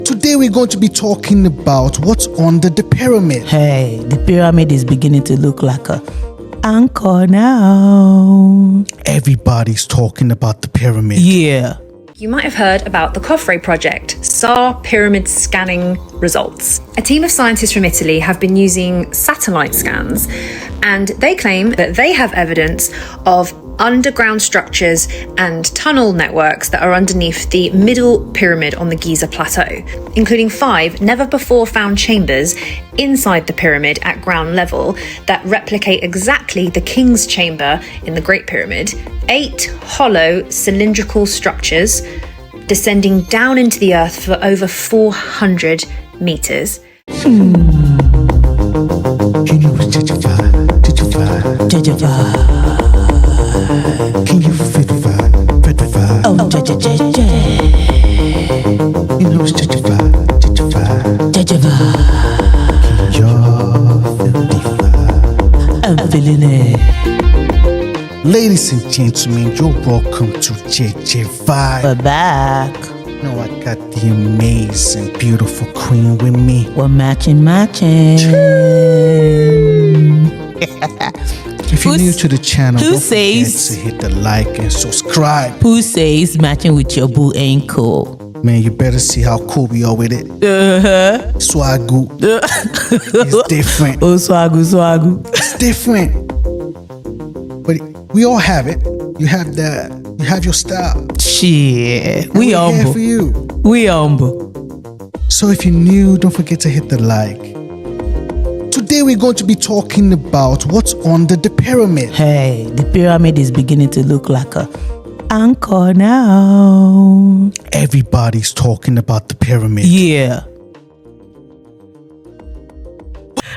Today we're going to be talking about what's under the pyramid. Hey, the pyramid is beginning to look like a anchor now. Everybody's talking about the pyramid. Yeah. You might have heard about the Cofre project, SAR pyramid scanning results. A team of scientists from Italy have been using satellite scans, and they claim that they have evidence of underground structures and tunnel networks that are underneath the middle pyramid on the Giza Plateau, including 5 never-before-found chambers inside the pyramid at ground level that replicate exactly the King's Chamber in the Great Pyramid, 8 hollow cylindrical structures descending down into the earth for over 400 meters. Can you JEJE vibe? JEJE vibe. Can you fit the vibe? Oh, JEJE. You know it's JEJE vibe. JEJE vibe. You're feeling the vibe. I'm feeling it. Ladies and gentlemen, you're welcome to JEJE Vibe. We're back. You know, I got the amazing, beautiful queen with me. We're matching. If you're new to the channel, who don't forget says- to hit the like and subscribe. Who says matching with your boo ain't cool? Man, you better see how cool we are with it. Swagu. It's different. Oh, swagu. It's different. But we all have it. You have that. You have your style. Shit. And We we're here humble. for you. We humble. So if you're new, don't forget to hit the like. Today we're going to be talking about what's under the pyramid. Hey, the pyramid is beginning to look like a anchor now. Everybody's talking about the pyramid. Yeah.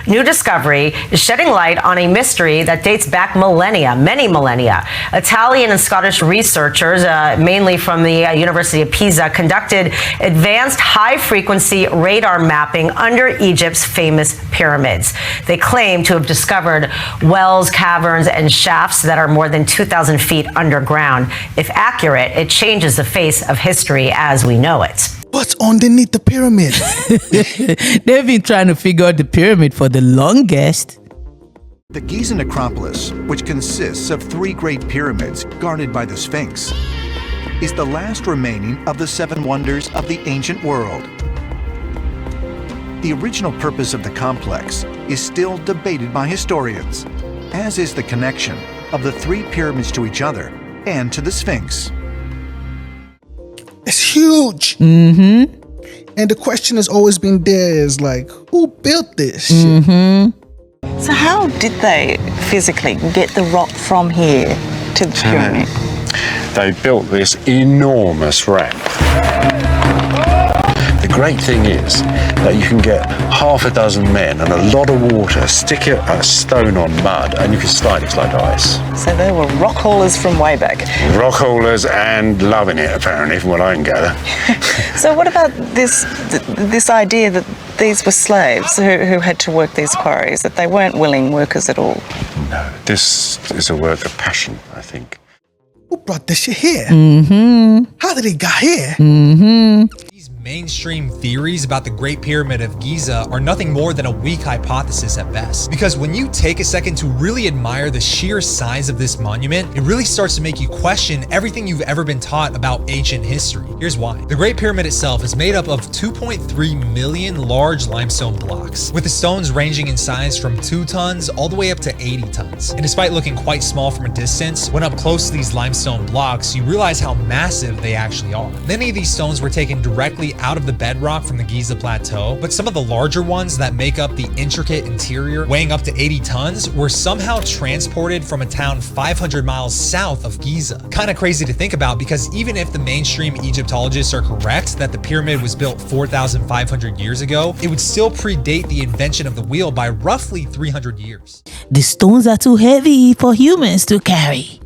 New discovery is shedding light on a mystery that dates back many millennia. Italian and Scottish researchers, mainly from the University of Pisa, conducted advanced high-frequency radar mapping under Egypt's famous pyramids. They claim to have discovered wells, caverns, and shafts that are more than 2,000 feet underground. If accurate, it changes the face of history as we know it. What's underneath the pyramid? They've been trying to figure out the pyramid for the longest. The Giza necropolis, which consists of 3 great pyramids guarded by the Sphinx, is the last remaining of the 7 wonders of the ancient world. The original purpose of the complex is still debated by historians, as is the connection of the 3 pyramids to each other and to the Sphinx. It's huge. Mm-hmm. And the question has always been there is like, who built this shit? So how did they physically get the rock from here to the pyramid? They built this enormous ramp. The great thing is that you can get half a dozen men and a lot of water, stick a stone on mud, and you can slide it like ice. So they were rock haulers from way back. Rock haulers and loving it, apparently, from what I can gather. So what about this idea that these were slaves who had to work these quarries, that they weren't willing workers at all? No, this is a work of passion, I think. Who brought this shit here? Mm-hmm. How did it get here? Mm-hmm. These mainstream theories about the Great Pyramid of Giza are nothing more than a weak hypothesis at best. Because when you take a second to really admire the sheer size of this monument, it really starts to make you question everything you've ever been taught about ancient history. Here's why. The Great Pyramid itself is made up of 2.3 million large limestone blocks, with the stones ranging in size from 2 tons all the way up to 80 tons. And despite looking quite small from a distance, when up close to these limestone blocks, you realize how massive they actually are. Many of these stones were taken directly out of the bedrock from the Giza Plateau, but some of the larger ones that make up the intricate interior, weighing up to 80 tons, were somehow transported from a town 500 miles south of Giza. Kind of crazy to think about, because even if the mainstream Egyptologists are correct that the pyramid was built 4,500 years ago, it would still predate the invention of the wheel by roughly 300 years. The stones are too heavy for humans to carry.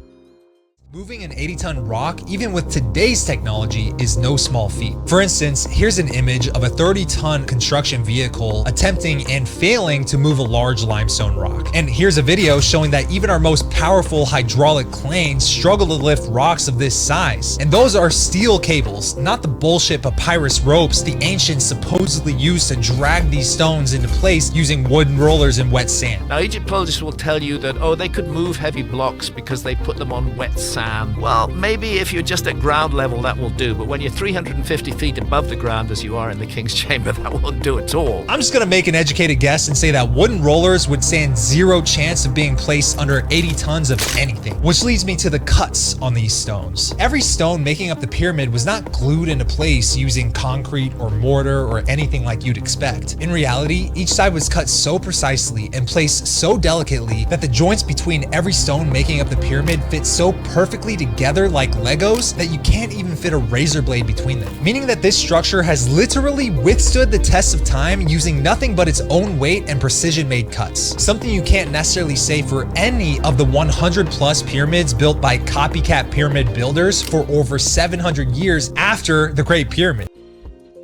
Moving an 80-ton rock, even with today's technology, is no small feat. For instance, here's an image of a 30-ton construction vehicle attempting and failing to move a large limestone rock. And here's a video showing that even our most powerful hydraulic cranes struggle to lift rocks of this size. And those are steel cables, not the bullshit papyrus ropes the ancients supposedly used to drag these stones into place using wooden rollers and wet sand. Now, Egyptologists will tell you that, they could move heavy blocks because they put them on wet sand. Well, maybe if you're just at ground level, that will do. But when you're 350 feet above the ground, as you are in the King's Chamber, that won't do at all. I'm just gonna make an educated guess and say that wooden rollers would stand zero chance of being placed under 80 tons of anything. Which leads me to the cuts on these stones. Every stone making up the pyramid was not glued into place using concrete or mortar or anything like you'd expect. In reality, each side was cut so precisely and placed so delicately that the joints between every stone making up the pyramid fit so perfectly together like Legos that you can't even fit a razor blade between them. Meaning that this structure has literally withstood the test of time using nothing but its own weight and precision made cuts. Something you can't necessarily say for any of the 100 plus pyramids built by copycat pyramid builders for over 700 years after the Great Pyramid.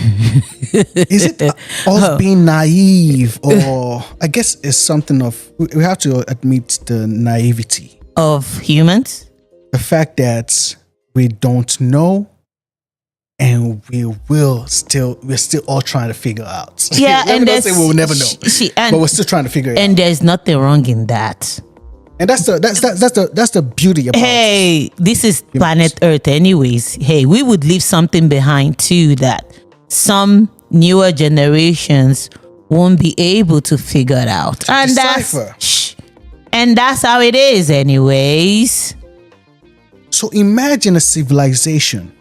Is it us being naive, or I guess it's something of, we have to admit the naivety Of humans? the fact that we don't know, and we're still all trying to figure out. Yeah, and say we'll never know, but we're still trying to figure it out. And there's nothing wrong in that. And that's the beauty about Hey, this is planet Earth anyways. Hey, we would leave something behind too that some newer generations won't be able to figure it out. And decipher. that's how it is anyways. So imagine a civilization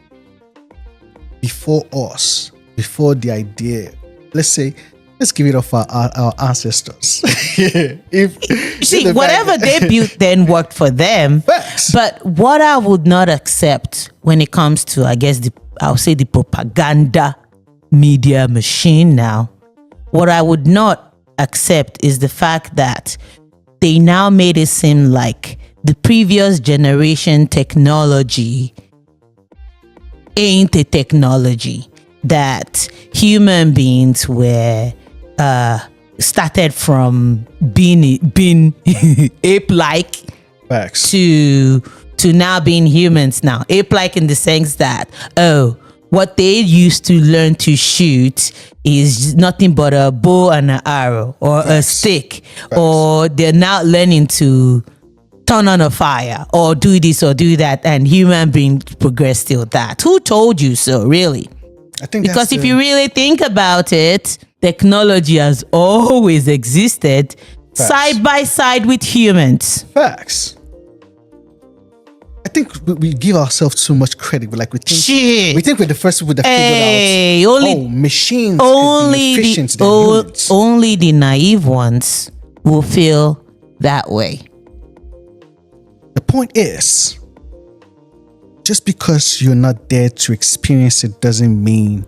before us, before the idea. Let's give it off our ancestors. Whatever they built then worked for them. Facts. But what I would not accept when it comes to, I guess, I'll say the propaganda media machine now, what I would not accept is the fact that they now made it seem like the previous generation technology ain't a technology, that human beings were started from being ape-like Facts. to now being humans now. Ape-like in the sense that, what they used to learn to shoot is nothing but a bow and an arrow or a stick. Or they're now learning to turn on a fire or do this or do that, and human beings progress still that. Who told you so, really? I think Because if you really think about it, technology has always existed side by side with humans. Facts. I think we give ourselves too much credit. We think we're the first people that figured out machines could be efficient than humans. Only the naive ones will feel that way. The point is, just because you're not there to experience it doesn't mean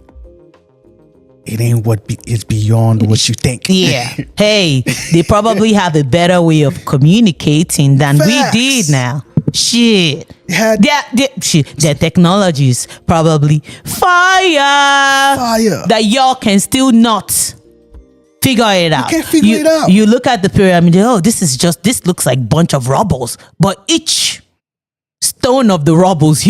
it ain't it's beyond what you think. Yeah. Hey, they probably have a better way of communicating than Facts. we did now. Shit. Their technology is probably fire that y'all can still not figure it out. You can't figure it out. You look at the pyramid, this looks like bunch of rubbles, but each stone of the rubbles,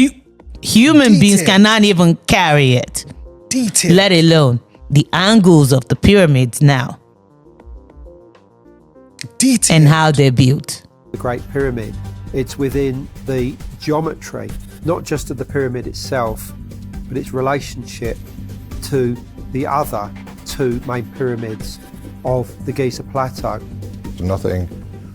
human beings cannot even carry it. Detail. Let alone the angles of the pyramids now. Detail. And how they're built. The Great Pyramid, it's within the geometry, not just of the pyramid itself, but its relationship to the other two main pyramids of the Giza Plateau. Nothing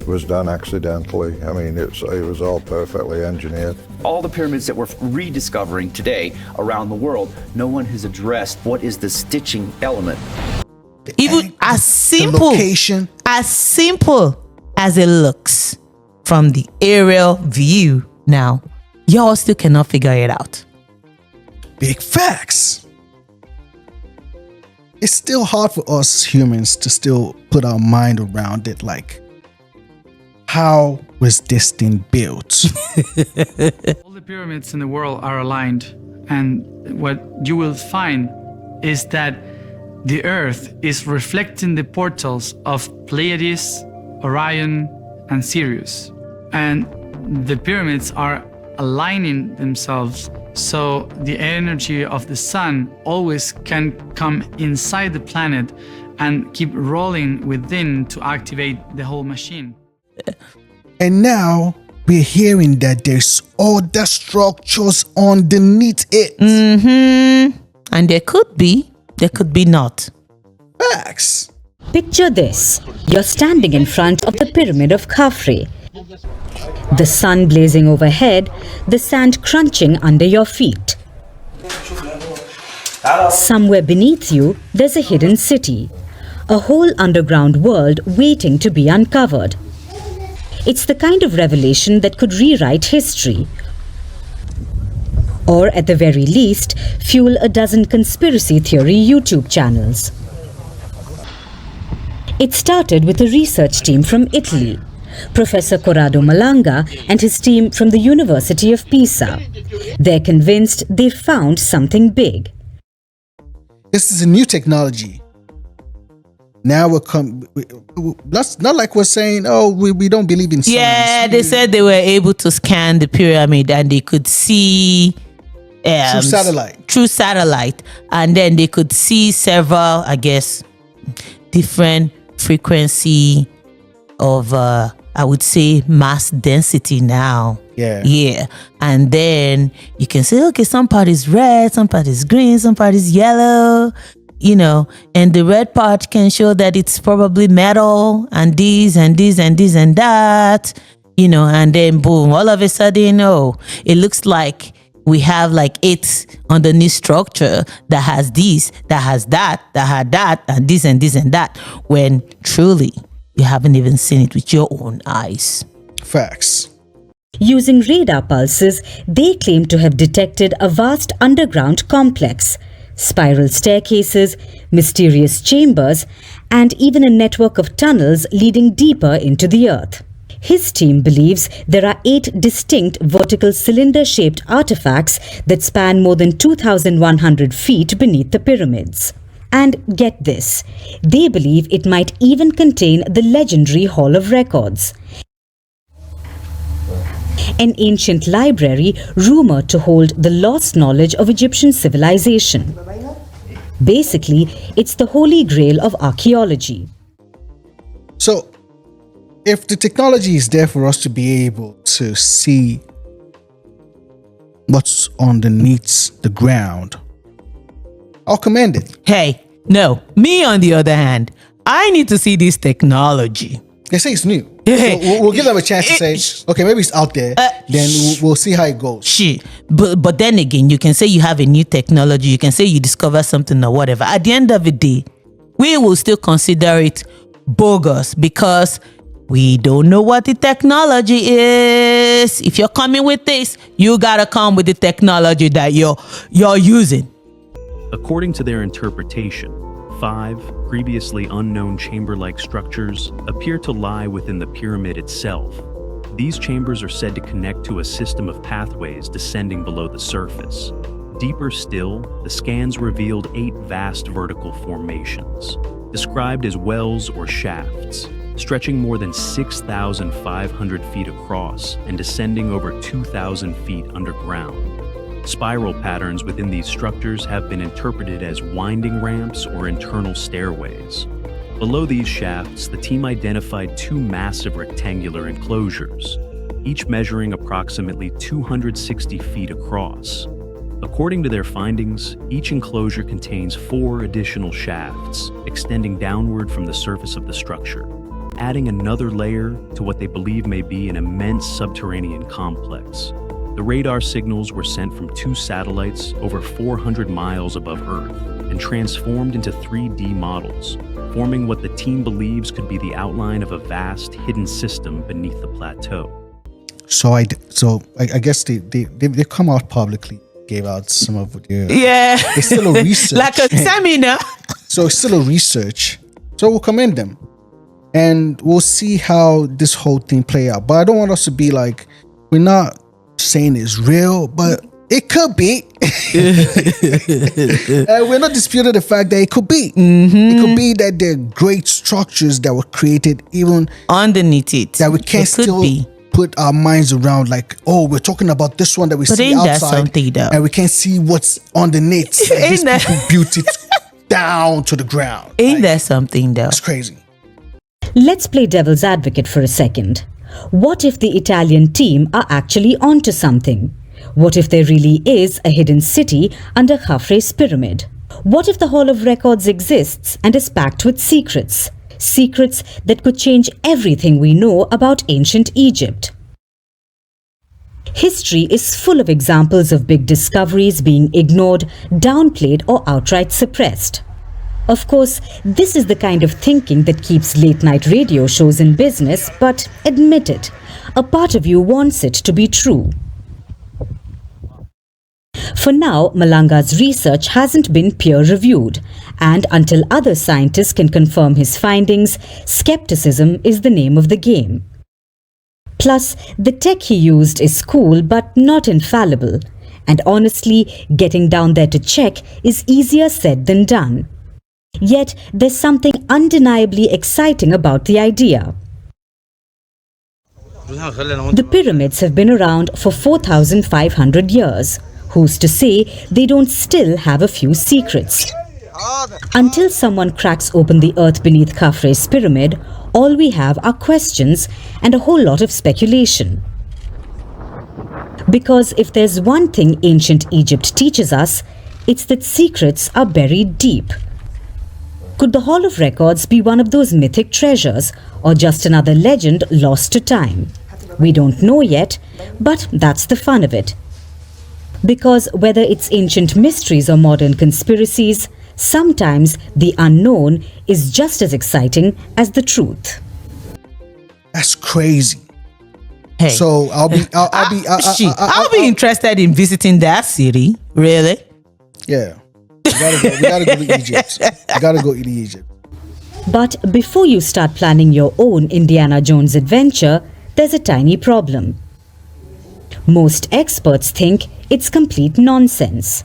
was done accidentally. I mean, it was all perfectly engineered. All the pyramids that we're rediscovering today around the world, no one has addressed what is the stitching element. Even as simple as it looks from the aerial view now, y'all still cannot figure it out. Big facts. It's still hard for us humans to still put our mind around it. Like, how was this thing built? All the pyramids in the world are aligned, and what you will find is that the Earth is reflecting the portals of Pleiades, Orion, and Sirius. And the pyramids are aligning themselves so the energy of the sun always can come inside the planet and keep rolling within to activate the whole machine. And now we're hearing that there's other structures underneath it. And there could be not. Facts. Picture this. You're standing in front of the pyramid of Khafre. The sun blazing overhead, the sand crunching under your feet. Somewhere beneath you, there's a hidden city. A whole underground world waiting to be uncovered. It's the kind of revelation that could rewrite history. Or at the very least, fuel a dozen conspiracy theory YouTube channels. It started with a research team from Italy, Professor Corrado Malanga and his team from the University of Pisa. They're convinced they found something big. This is a new technology. Now that's not like we're saying, oh, we don't believe in science. Yeah, they said they were able to scan the pyramid and they could see through satellite, and then they could see several, I guess, different frequency of I would say mass density now. Yeah. And then you can say, okay, some part is red, some part is green, some part is yellow, and the red part can show that it's probably metal and this and this and this and that, and then boom, all of a sudden, it looks like we have like 8 underneath structure that has this, that has that had that, and this and this and that, when truly you haven't even seen it with your own eyes. Facts. Using radar pulses, they claim to have detected a vast underground complex, spiral staircases, mysterious chambers, and even a network of tunnels leading deeper into the earth. His team believes there are 8 distinct vertical cylinder-shaped artifacts that span more than 2,100 feet beneath the pyramids. And get this, they believe it might even contain the legendary Hall of Records, an ancient library rumored to hold the lost knowledge of Egyptian civilization. Basically, it's the holy grail of archaeology. So, if the technology is there for us to be able to see what's underneath the ground, I'll commend it. Hey, no, me on the other hand, I need to see this technology. They say it's new. So we'll give them a chance to say, okay, maybe it's out there. Then we'll see how it goes. Shit. But then again, you can say you have a new technology. You can say you discover something or whatever. At the end of the day, we will still consider it bogus because we don't know what the technology is. If you're coming with this, you gotta come with the technology that you're using. According to their interpretation, 5 previously unknown chamber-like structures appear to lie within the pyramid itself. These chambers are said to connect to a system of pathways descending below the surface. Deeper still, the scans revealed 8 vast vertical formations, described as wells or shafts, stretching more than 6,500 feet across and descending over 2,000 feet underground. Spiral patterns within these structures have been interpreted as winding ramps or internal stairways. Below these shafts, the team identified 2 massive rectangular enclosures, each measuring approximately 260 feet across. According to their findings, each enclosure contains 4 additional shafts, extending downward from the surface of the structure, adding another layer to what they believe may be an immense subterranean complex. The radar signals were sent from 2 satellites over 400 miles above Earth and transformed into 3D models, forming what the team believes could be the outline of a vast hidden system beneath the plateau. So I guess they come out publicly, gave out some of their... Yeah. It's still a research. Like a seminar. So it's still a research. So we'll commend them. and we'll see how this whole thing play out. But I don't want us to be like, we're not saying it's real, but it could be. We're not disputing the fact that it could be. It could be that there are great structures that were created even underneath it that we can't still put our minds around. Like, oh, we're talking about this one that we see outside, and we can't see what's underneath. Like, these people built it down to the ground. Ain't that something though? It's crazy. Let's play devil's advocate for a second. What if the Italian team are actually onto something? What if there really is a hidden city under Khafre's pyramid? What if the Hall of Records exists and is packed with secrets? Secrets that could change everything we know about ancient Egypt. History is full of examples of big discoveries being ignored, downplayed, or outright suppressed. Of course, this is the kind of thinking that keeps late-night radio shows in business, but admit it, a part of you wants it to be true. For now, Malanga's research hasn't been peer-reviewed, and until other scientists can confirm his findings, skepticism is the name of the game. Plus, the tech he used is cool but not infallible, and honestly, getting down there to check is easier said than done. Yet, there's something undeniably exciting about the idea. The pyramids have been around for 4,500 years. Who's to say they don't still have a few secrets? Until someone cracks open the earth beneath Khafre's pyramid, all we have are questions and a whole lot of speculation. Because if there's one thing ancient Egypt teaches us, it's that secrets are buried deep. Could the Hall of Records be one of those mythic treasures, or just another legend lost to time? We don't know yet, but that's the fun of it. Because whether it's ancient mysteries or modern conspiracies, sometimes the unknown is just as exciting as the truth. That's crazy. Hey, so I'll be interested in visiting that city. Really? Yeah. We gotta go to Egypt. We gotta go to Egypt. But before you start planning your own Indiana Jones adventure, there's a tiny problem. Most experts think it's complete nonsense.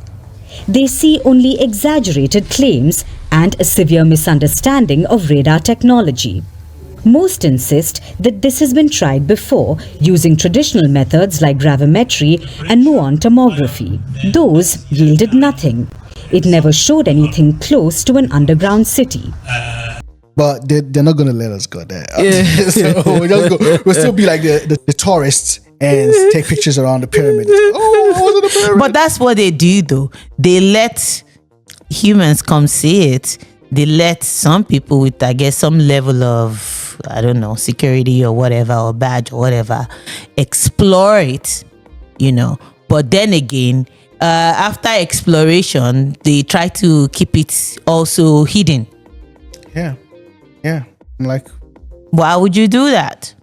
They see only exaggerated claims and a severe misunderstanding of radar technology. Most insist that this has been tried before using traditional methods like gravimetry and muon tomography. Those yielded nothing. It never showed anything close to an underground city. But they're not going to let us go there. So we'll still be like the tourists and take pictures around the pyramid. Oh, the pyramid. But that's what they do though. They let humans come see it. They let some people with, I guess, some level of, I don't know, security or whatever, or badge or whatever, explore it, you know. But then again, after exploration, they try to keep it also hidden. Yeah. I'm like, why would you do that?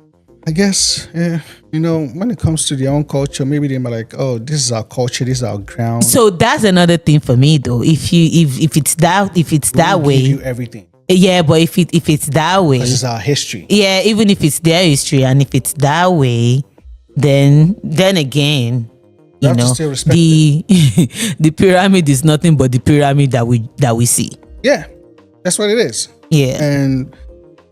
I guess, you know, when it comes to their own culture, maybe they're like, oh, this is our culture, this is our ground. So that's another thing for me, though. If it's that way, give you everything. Yeah, but if it's that way, this is our history. Yeah, even if it's their history, and if it's that way, then again, you know, the pyramid is nothing but the pyramid that we see. Yeah, that's what it is. Yeah, and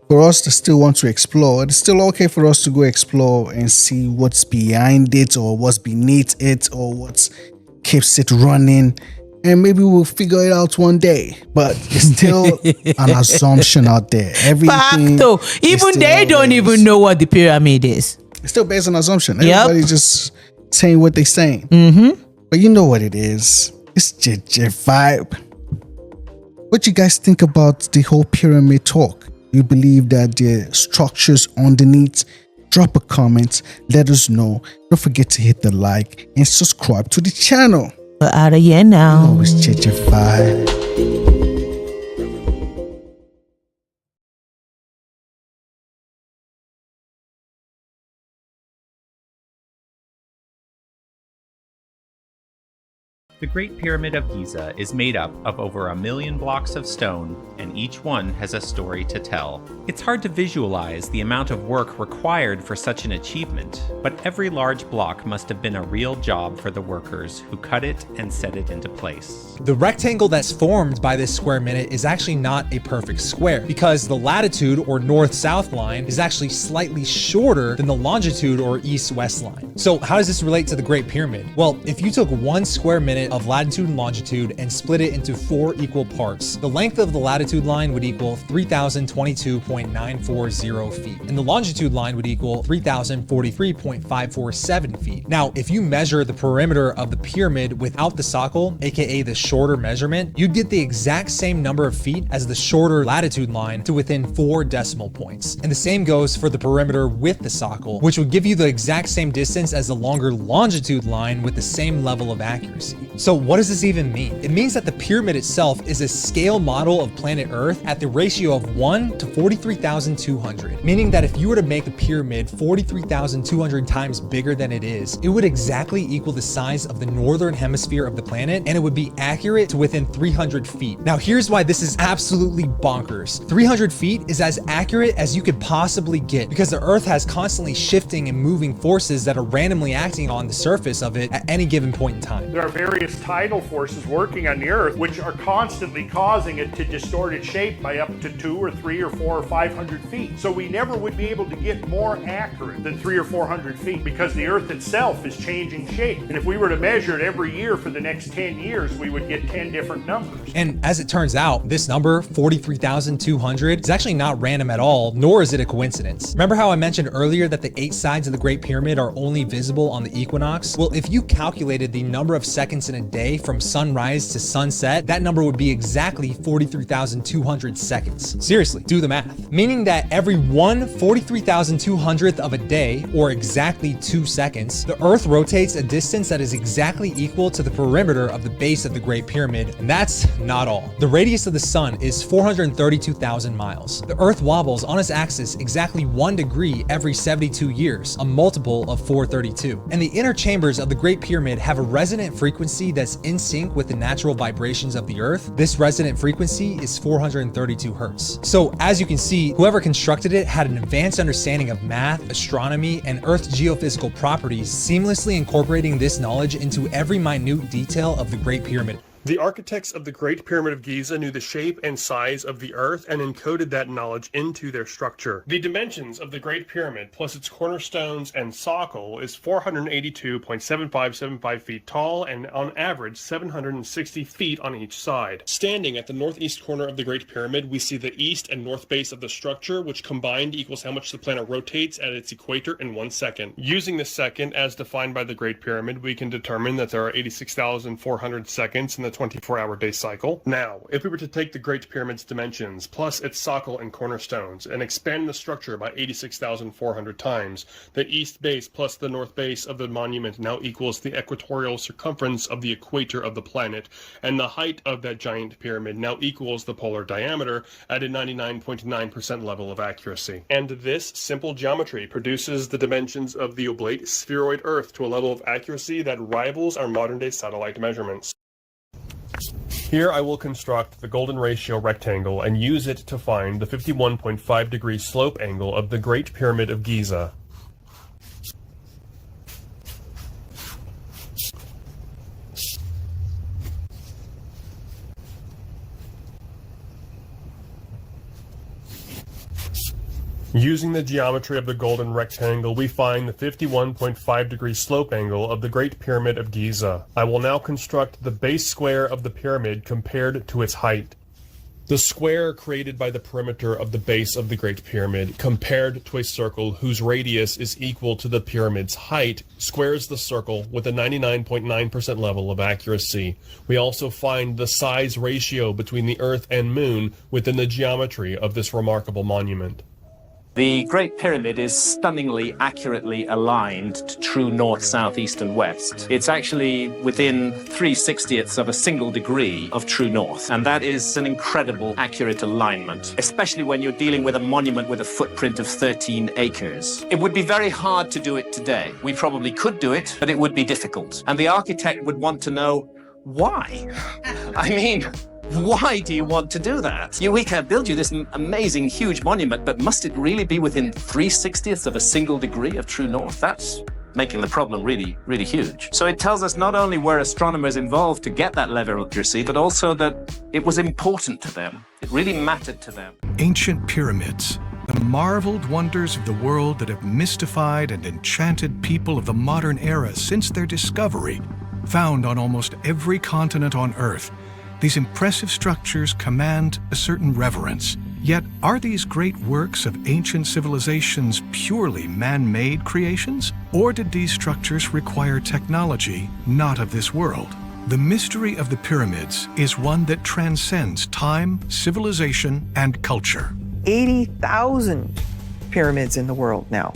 for us to still want to explore, it's still okay for us to go explore and see what's behind it or what's beneath it or what keeps it running. And maybe we'll figure it out one day. But it's still an assumption out there. Everything. Even they don't even know what the pyramid is. It's still based on assumption. Everybody's just saying what they're saying. Mm-hmm. But you know what it is. It's JEJE Vibe. What you guys think about the whole pyramid talk? You believe that there are structures underneath? Drop a comment, let us know. Don't forget to hit the like and subscribe to the channel. We're out of here now. Oh, it's JEJE Vibe. The Great Pyramid of Giza is made up of over 1 million blocks of stone, and each one has a story to tell. It's hard to visualize the amount of work required for such an achievement, but every large block must have been a real job for the workers who cut it and set it into place. The rectangle that's formed by this square minute is actually not a perfect square, because the latitude or north-south line is actually slightly shorter than the longitude or east-west line. So how does this relate to the Great Pyramid? Well, if you took 1 square minute of latitude and longitude and split it into 4 equal parts, the length of the latitude line would equal 3,022.940 feet, and the longitude line would equal 3,043.547 feet. Now, if you measure the perimeter of the pyramid without the socle, aka the shorter measurement, you'd get the exact same number of feet as the shorter latitude line to within 4 decimal points. And the same goes for the perimeter with the socle, which would give you the exact same distance as the longer longitude line with the same level of accuracy. So what does this even mean? It means that the pyramid itself is a scale model of planet Earth at the ratio of 1 to 43,200, meaning that if you were to make the pyramid 43,200 times bigger than it is, it would exactly equal the size of the northern hemisphere of the planet, and it would be accurate to within 300 feet. Now here's why this is absolutely bonkers. 300 feet is as accurate as you could possibly get, because the Earth has constantly shifting and moving forces that are randomly acting on the surface of it at any given point in time. There are various tidal forces working on the Earth which are constantly causing it to distort its shape by up to 2 or 3 or 4 or 500 feet. So we never would be able to get more accurate than 300 or 400 feet, because the Earth itself is changing shape. And if we were to measure it every year for the next 10 years, we would get 10 different numbers. And as it turns out, this number, 43,200, is actually not random at all, nor is it a coincidence. Remember how I mentioned earlier that the 8 sides of the Great Pyramid are only visible on the equinox? Well, if you calculated the number of seconds in a day from sunrise to sunset, that number would be exactly 43,200 seconds. Seriously, do the math. Meaning that every 1/43,200th of a day, or exactly 2 seconds, the Earth rotates a distance that is exactly equal to the perimeter of the base of the Great Pyramid, and that's not all. The radius of the sun is 432,000 miles. The Earth wobbles on its axis exactly 1 degree every 72 years, a multiple of 432. And the inner chambers of the Great Pyramid have a resonant frequency that's in sync with the natural vibrations of the Earth. This resonant frequency is 432 hertz. So as you can see, whoever constructed it had an advanced understanding of math, astronomy, and Earth's geophysical properties, seamlessly incorporating this knowledge into every minute detail of the Great Pyramid. The architects of the Great Pyramid of Giza knew the shape and size of the Earth and encoded that knowledge into their structure. The dimensions of the Great Pyramid, plus its cornerstones and socle, is 482.7575 feet tall and on average 760 feet on each side. Standing at the northeast corner of the Great Pyramid, we see the east and north base of the structure, which combined equals how much the planet rotates at its equator in 1 second. Using the second as defined by the Great Pyramid, we can determine that there are 86,400 seconds in the 24-hour day cycle. Now, if we were to take the Great Pyramid's dimensions, plus its socle and cornerstones, and expand the structure by 86,400 times, the east base plus the north base of the monument now equals the equatorial circumference of the equator of the planet, and the height of that giant pyramid now equals the polar diameter at a 99.9% level of accuracy. And this simple geometry produces the dimensions of the oblate spheroid Earth to a level of accuracy that rivals our modern-day satellite measurements. Here I will construct the golden ratio rectangle and use it to find the 51.5 degree slope angle of the Great Pyramid of Giza. Using the geometry of the golden rectangle, we find the 51.5 degree slope angle of the Great Pyramid of Giza. I will now construct the base square of the pyramid compared to its height. The square created by the perimeter of the base of the Great Pyramid compared to a circle whose radius is equal to the pyramid's height squares the circle with a 99.9% level of accuracy. We also find the size ratio between the Earth and Moon within the geometry of this remarkable monument. The Great Pyramid is stunningly accurately aligned to true north, south, east, and west. It's actually within 3/60ths of a single degree of true north, and that is an incredible accurate alignment, especially when you're dealing with a monument with a footprint of 13 acres. It would be very hard to do it today. We probably could do it, but it would be difficult. And the architect would want to know, why? I mean, why do you want to do that? We can build you this amazing, huge monument, but must it really be within 3/60ths of a single degree of true north? That's making the problem really, really huge. So it tells us not only were astronomers involved to get that level of accuracy, but also that it was important to them. It really mattered to them. Ancient pyramids, the marveled wonders of the world that have mystified and enchanted people of the modern era since their discovery, found on almost every continent on Earth. These impressive structures command a certain reverence. Yet, are these great works of ancient civilizations purely man-made creations? Or did these structures require technology not of this world? The mystery of the pyramids is one that transcends time, civilization, and culture. 80,000 pyramids in the world now.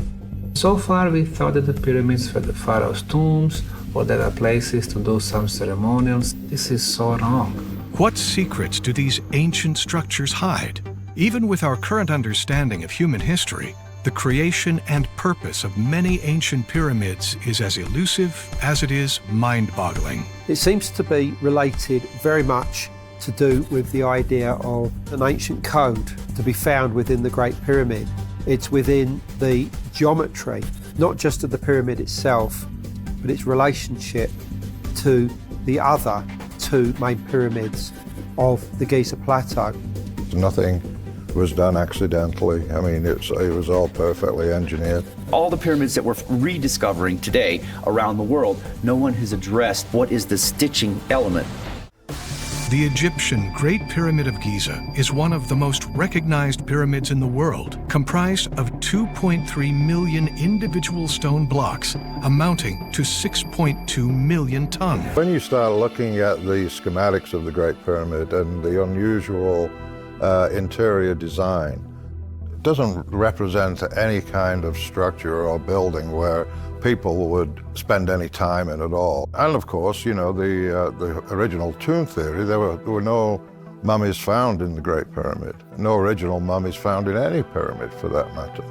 So far, we thought that the pyramids were the pharaoh's tombs, or there are places to do some ceremonials. This is so wrong. What secrets do these ancient structures hide? Even with our current understanding of human history, the creation and purpose of many ancient pyramids is as elusive as it is mind-boggling. It seems to be related very much to do with the idea of an ancient code to be found within the Great Pyramid. It's within the geometry, not just of the pyramid itself, but its relationship to the other two main pyramids of the Giza Plateau. Nothing was done accidentally. I mean, it was all perfectly engineered. All the pyramids that we're rediscovering today around the world, no one has addressed what is the stitching element. The Egyptian Great Pyramid of Giza is one of the most recognized pyramids in the world, comprised of 2.3 million individual stone blocks, amounting to 6.2 million tons. When you start looking at the schematics of the Great Pyramid and the unusual interior design, it doesn't represent any kind of structure or building where people would spend any time in at all. And of course, you know, the original tomb theory, there were no mummies found in the Great Pyramid. No original mummies found in any pyramid for that matter.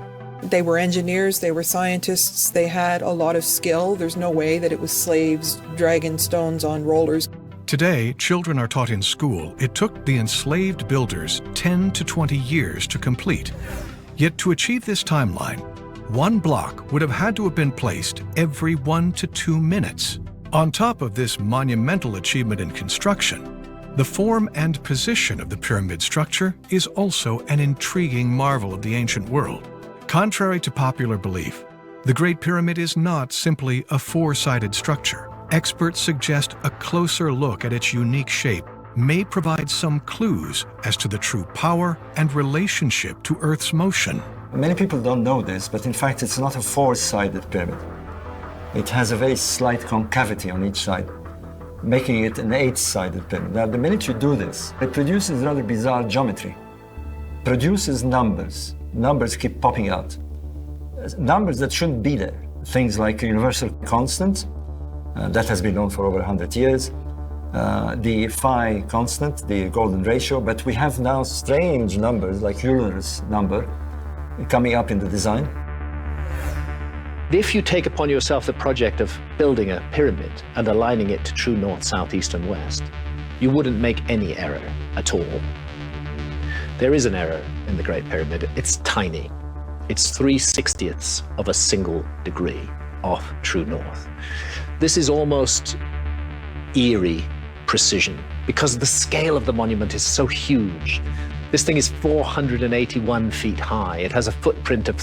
They were engineers, they were scientists, they had a lot of skill. There's no way that it was slaves dragging stones on rollers. Today, children are taught in school it took the enslaved builders 10 to 20 years to complete. Yet to achieve this timeline, one block would have had to have been placed every 1 to 2 minutes. On top of this monumental achievement in construction, the form and position of the pyramid structure is also an intriguing marvel of the ancient world. Contrary to popular belief, the Great Pyramid is not simply a four-sided structure. Experts suggest a closer look at its unique shape may provide some clues as to the true power and relationship to Earth's motion. Many people don't know this, but in fact it's not a four-sided pyramid. It has a very slight concavity on each side, making it an eight-sided pyramid. Now, the minute you do this, it produces rather bizarre geometry. Produces numbers. Numbers keep popping out. Numbers that shouldn't be there. Things like a universal constant, that has been known for over 100 years. The phi constant, the golden ratio, but we have now strange numbers like Euler's number coming up in the design. If you take upon yourself the project of building a pyramid and aligning it to true north, south, east, and west, you wouldn't make any error at all. There is an error in the Great Pyramid. It's tiny. It's 3/60ths of a single degree off true north. This is almost eerie precision because the scale of the monument is so huge. This thing is 481 feet high. It has a footprint of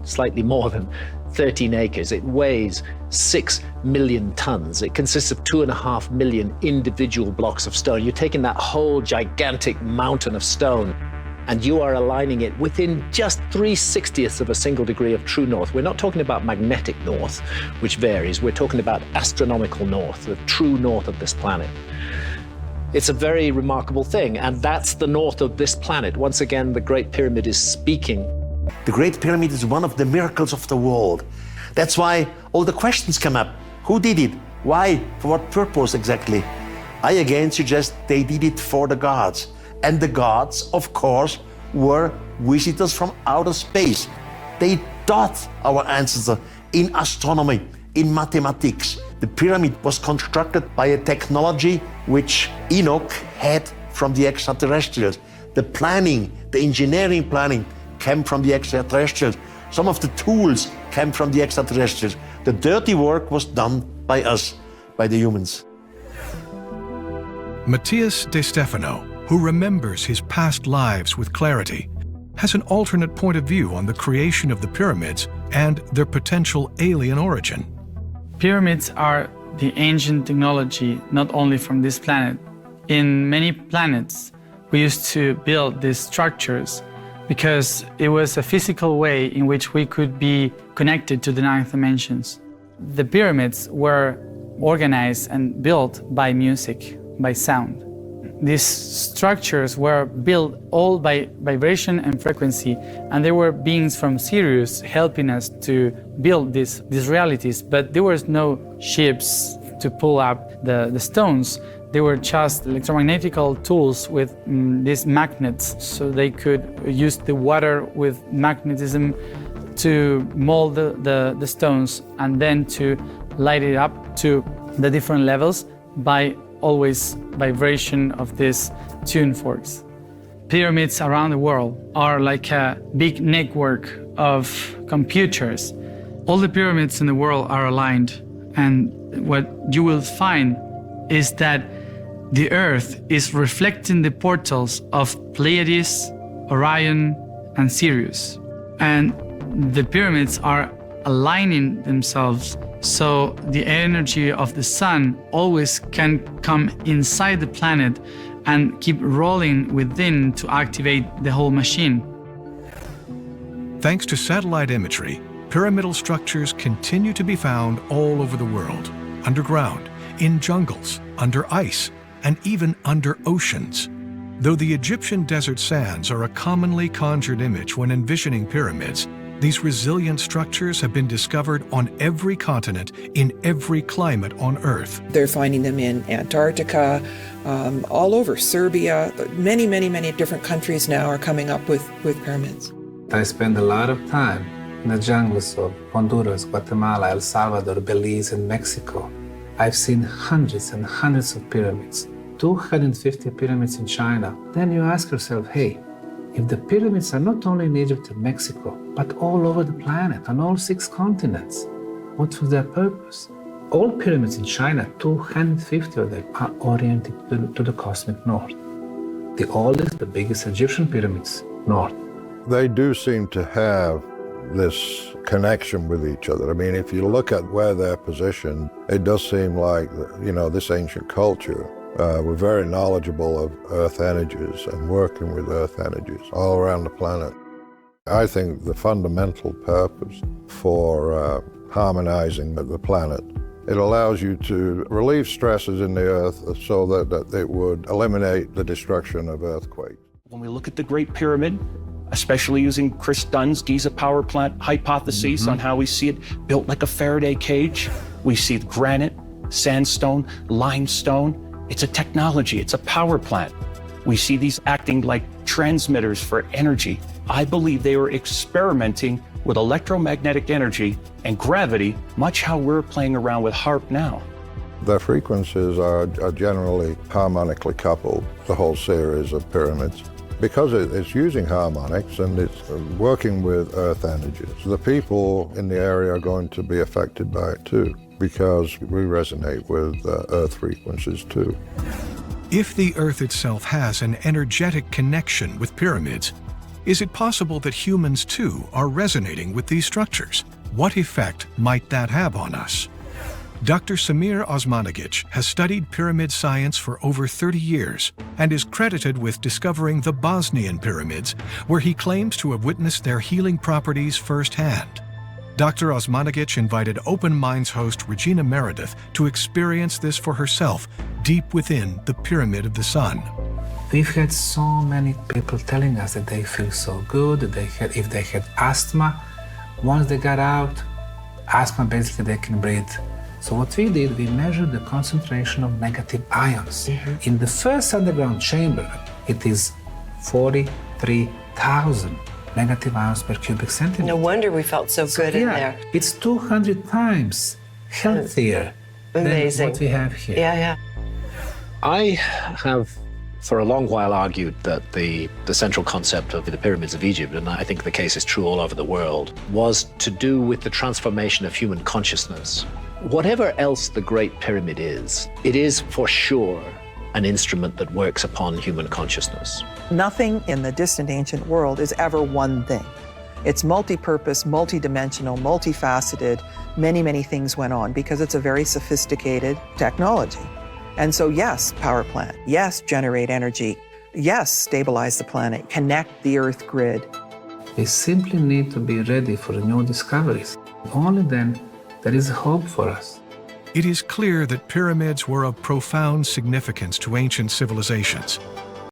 slightly more than 13 acres. It weighs 6 million tons. It consists of 2.5 million individual blocks of stone. You're taking that whole gigantic mountain of stone and you are aligning it within just 3/60ths of a single degree of true north. We're not talking about magnetic north, which varies. We're talking about astronomical north, the true north of this planet. It's a very remarkable thing, and that's the north of this planet. Once again, the Great Pyramid is speaking. The Great Pyramid is one of the miracles of the world. That's why all the questions come up. Who did it? Why? For what purpose exactly? I again suggest they did it for the gods. And the gods, of course, were visitors from outer space. They taught our ancestors in astronomy, in mathematics, The pyramid was constructed by a technology which Enoch had from the extraterrestrials. The planning, the engineering planning came from the extraterrestrials. Some of the tools came from the extraterrestrials. The dirty work was done by us, by the humans. Matthias De Stefano, who remembers his past lives with clarity, has an alternate point of view on the creation of the pyramids and their potential alien origin. Pyramids are the ancient technology not only from this planet. In many planets, we used to build these structures because it was a physical way in which we could be connected to the ninth dimensions. The pyramids were organized and built by music, by sound. These structures were built all by vibration and frequency, and there were beings from Sirius helping us to build these realities, but there was no ships to pull up the stones. They were just electromagnetical tools with these magnets, so they could use the water with magnetism to mold the stones and then to light it up to the different levels by always vibration of these tune forks. Pyramids around the world are like a big network of computers. All the pyramids in the world are aligned, and what you will find is that the Earth is reflecting the portals of Pleiades, Orion, and Sirius. And the pyramids are aligning themselves so the energy of the sun always can come inside the planet and keep rolling within to activate the whole machine. Thanks to satellite imagery, pyramidal structures continue to be found all over the world, underground, in jungles, under ice, and even under oceans. Though the Egyptian desert sands are a commonly conjured image when envisioning pyramids, these resilient structures have been discovered on every continent, in every climate on Earth. They're finding them in Antarctica, all over Serbia. Many, many, many different countries now are coming up with pyramids. I spend a lot of time in the jungles of Honduras, Guatemala, El Salvador, Belize, and Mexico. I've seen hundreds and hundreds of pyramids, 250 pyramids in China. Then you ask yourself, hey, if the pyramids are not only in Egypt and Mexico, but all over the planet, on all 6 continents, what was their purpose? All pyramids in China, 250 of them, are oriented to the cosmic north. The oldest, the biggest Egyptian pyramids, north. They do seem to have this connection with each other. I mean, if you look at where they're positioned, it does seem like, this ancient culture were very knowledgeable of Earth energies and working with Earth energies all around the planet. I think the fundamental purpose for harmonizing the planet, it allows you to relieve stresses in the Earth so that it would eliminate the destruction of earthquakes. When we look at the Great Pyramid, especially using Chris Dunn's Giza power plant hypotheses on how we see it built like a Faraday cage, we see granite, sandstone, limestone. It's a technology, it's a power plant. We see these acting like transmitters for energy. I believe they were experimenting with electromagnetic energy and gravity, much how we're playing around with HAARP now. Their frequencies are generally harmonically coupled, the whole series of pyramids. Because it's using harmonics and it's working with Earth energies, the people in the area are going to be affected by it too, because we resonate with Earth frequencies too. If the Earth itself has an energetic connection with pyramids, is it possible that humans too are resonating with these structures? What effect might that have on us? Dr. Samir Osmanagic has studied pyramid science for over 30 years and is credited with discovering the Bosnian pyramids, where he claims to have witnessed their healing properties firsthand. Dr. Osmanagic invited Open Minds host Regina Meredith to experience this for herself, deep within the Pyramid of the Sun. We've had so many people telling us that they feel so good, that if they had asthma, once they got out, asthma basically they can breathe. So what we did, we measured the concentration of negative ions. In the first underground chamber, it is 43,000 negative ions per cubic centimeter. No wonder we felt so good in there. It's 200 times healthier Amazing. what we have here. Yeah. I have for a long while argued that the central concept of the pyramids of Egypt, and I think the case is true all over the world, was to do with the transformation of human consciousness. Whatever else the Great Pyramid is, it is for sure an instrument that works upon human consciousness. Nothing in the distant ancient world is ever one thing. It's multi-purpose, multi-dimensional, multifaceted. Many things went on because it's a very sophisticated technology. And so yes, power plant, yes, generate energy, yes, stabilize the planet, connect the Earth grid. We simply need to be ready for new discoveries. Only then there is hope for us. It is clear that pyramids were of profound significance to ancient civilizations.